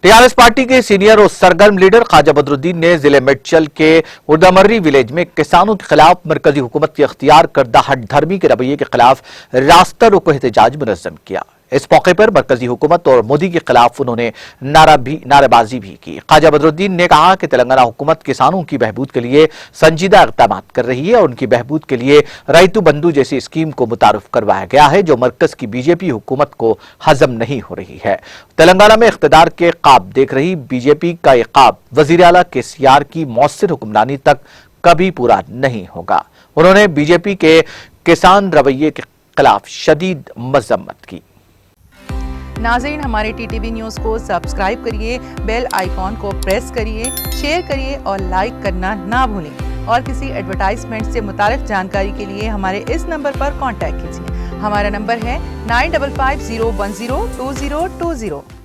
TRS party के senior और सरगर्म leader Khwaja Badruddin ने जिले मेडचल के उर्दामर्री विलेज में किसानों के खिलाफ मरकजी हुकूमत के इख्तियार करदा हठधर्मी के रवैये के खिलाफ रास्ता रोको एहतजाज मुनज़्ज़म किया। इस मौके पर मरकजी हुकूमत और मोदी के खिलाफ उन्होंने नारेबाजी भी की। ख्वाजा बदरुद्दीन ने कहा कि तेलंगाना हुकूमत किसानों की बहबूद के लिए संजीदा इक़दाम कर रही है और उनकी बहबूद के लिए रैतु बंधु जैसी स्कीम को मुतारुफ करवाया गया है, जो मरकज की बीजेपी हुकूमत को हजम नहीं हो रही है। तेलंगाना में इख्तिदार के ख्वाब देख रही बीजेपी का ये ख्वाब वज़ीर आला केसीआर की मौसर हुक्मरानी तक कभी पूरा नहीं होगा। उन्होंने बीजेपी के किसान रवैये के खिलाफ शदीद मजम्मत की। नाज़रीन, हमारे टीटीवी न्यूज़ को सब्सक्राइब करिए, बेल आइकॉन को प्रेस करिए, शेयर करिए और लाइक करना ना भूलें। और किसी एडवर्टाइजमेंट से मुताल्लिक़ जानकारी के लिए हमारे इस नंबर पर कांटेक्ट कीजिए। हमारा नंबर है 9550102020।